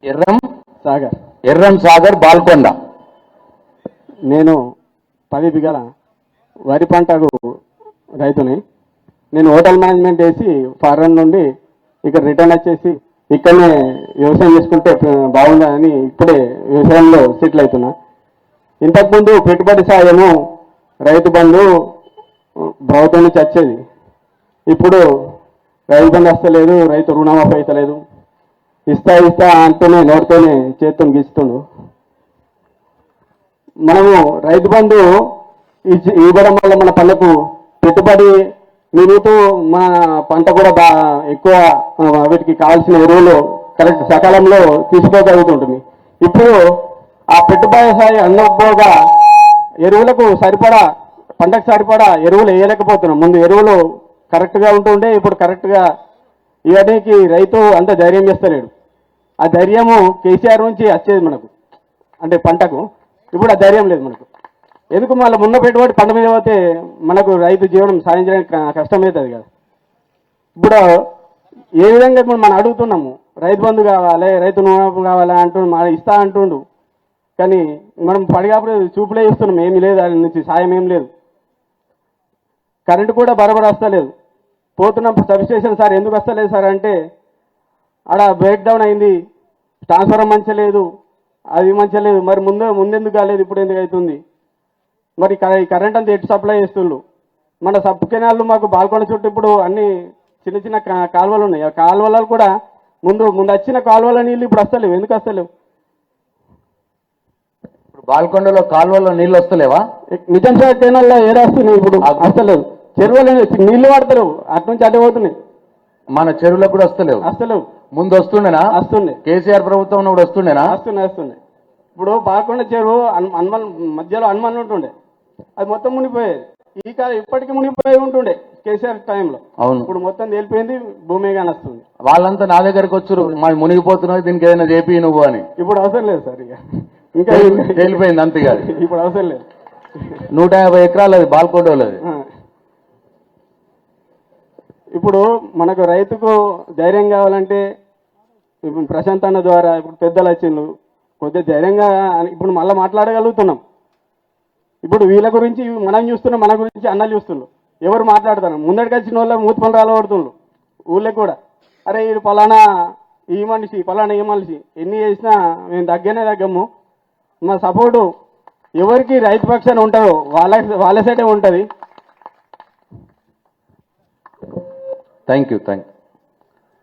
ఎర్రం సాగర్. ఎర్రం సాగర్ బాల్కొండ. నేను 10 బిగల వరి పంటకు రైతుని. నేను హోటల్ మేనేజ్మెంట్ వేసి ఫారెన్ నుండి ఇక్కడ రిటర్న్ వచ్చేసి ఇక్కడనే వ్యవసాయం చేసుకుంటే బాగుందని ఇప్పుడే వ్యవసాయంలో సెటిల్ అవుతున్నా. ఇంతకుముందు పెట్టుబడి సాయము రైతు బంధు ప్రభుత్వం నుంచి వచ్చేది. ఇప్పుడు రైతు బంధు వస్తలేదు, రైతు రుణమాఫీ అవుతలేదు. ఇస్తా అంటూనే నోటితోనే చేత్తో గీస్తుండు. మనము రైతు బంధు ఇవ్వడం వల్ల మన పనులకు పెట్టుబడి నిలుతూ మన పంట కూడా ఎక్కువ వీటికి కావాల్సిన ఎరువులు కరెక్ట్ సకాలంలో తీసుకోగలుగుతుంటుంది. ఇప్పుడు ఆ పెట్టుబడి సాయి అందకపోగా ఎరువులకు సరిపడా పంటకు సరిపడా ఎరువులు వేయలేకపోతున్నాం. ముందు ఎరువులు కరెక్ట్గా ఉంటుండే, ఇప్పుడు కరెక్ట్గా ఇవన్నీ రైతు అంత ధైర్యం చేస్తలేడు. ఆ ధైర్యము కేసీఆర్ నుంచి వచ్చేది మనకు, అంటే పంటకు. ఇప్పుడు ఆ ధైర్యం లేదు మనకు. ఎందుకు మళ్ళీ ముందు పెట్టుబడి పంట మీద పోతే మనకు రైతు జీవనం సాధించడానికి కష్టమవుతుంది కదా. ఇప్పుడు ఏ విధంగా ఇప్పుడు మనం అడుగుతున్నాము, రైతు బంధు కావాలి, రైతు రుణమాఫీ కావాలి అంటుండు, ఇస్తా అంటుండు. కానీ మనం పడిగాప్పుడు చూపులే ఇస్తున్నాం, ఏమీ లేదు, దాని నుంచి సాయం ఏం లేదు. కరెంటు కూడా బరాబర్ వస్తలేదు. పోతున్నప్పుడు సబ్ స్టేషన్ సార్ ఎందుకు వస్తలేదు సార్ అంటే, ఆడ బ్రేక్ డౌన్ అయింది, ట్రాన్స్ఫార్మర్ మంచిగా లేదు, అది మంచిగా లేదు. మరి ముందెందుకు కాలేదు, ఇప్పుడు ఎందుకు అవుతుంది? మరి కరెంట్ అంతా ఎటు సప్లై చేస్తుండ్రు? మన సబ్ కెనాళ్ళు మాకు బాల్కొండ చుట్టూ ఇప్పుడు అన్ని చిన్న చిన్న కాలువలు ఉన్నాయి. ఆ కాలువలు కూడా ముందు వచ్చిన కాలువల నీళ్ళు ఇప్పుడు వస్తలేవు. ఎందుకు వస్తలేవు? ఇప్పుడు బాల్కొండలో కాలువలో నీళ్ళు వస్తలేవా? నిజాం సార్ కెనాల్లో ఏడాస్తున్నాయి, ఇప్పుడు వస్తలేదు. చెరువులు నీళ్లు వాడతారు, అటు నుంచి అటే పోతున్నాయి. మన చెరువులకు కూడా వస్తలేవు. ముందు వస్తుండేనా? వస్తుండే. కేసీఆర్ ప్రభుత్వం కూడా వస్తుండేనా? వస్తున్నాయి. ఇప్పుడు బాల్కొండ చెరువు మధ్యలో హనుమాన్ ఉంటుండే, అది మొత్తం మునిగిపోయేది. ఈ కాలం ఇప్పటికీ మునిగిపోయి ఉంటుండే కేసీఆర్ టైంలో. అవును. ఇప్పుడు మొత్తం తేలిపోయింది, భూమి కానీ వస్తుంది. వాళ్ళంతా నా దగ్గరకు వచ్చారు, మా మునిగిపోతున్నారు, దీనికి ఏదైనా చేపి నువ్వు అని. ఇప్పుడు అవసరం లేదు సార్, ఇంకా తేలిపోయింది అంతేగా. ఇప్పుడు అవసరం లేదు. 150 ఎకరాలు అది బాల్కొండలో. ఇప్పుడు మనకు రైతుకు ధైర్యం కావాలంటే ఇప్పుడు ప్రశాంత్ అన్న ద్వారా ఇప్పుడు పెద్దలు వచ్చిండ్రు, కొద్దిగా ధైర్యంగా ఇప్పుడు మళ్ళీ మాట్లాడగలుగుతున్నాం. ఇప్పుడు వీళ్ళ గురించి మనం చూస్తున్నాం, మన గురించి అన్నలు చూస్తున్నాం. ఎవరు మాట్లాడతారు? ముందడికి వచ్చిన వాళ్ళ మూతి పనులు రాలబడుతుండ్రు ఊళ్ళో కూడా. అరే వీడు పలానా ఈ మనిషి, పలానా ఈ మనిషి, ఎన్ని చేసినా మేము తగ్గము. మా సపోర్టు ఎవరికి రైతు పక్షాన ఉంటారో వాళ్ళ సైడే ఉంటుంది. Thank you.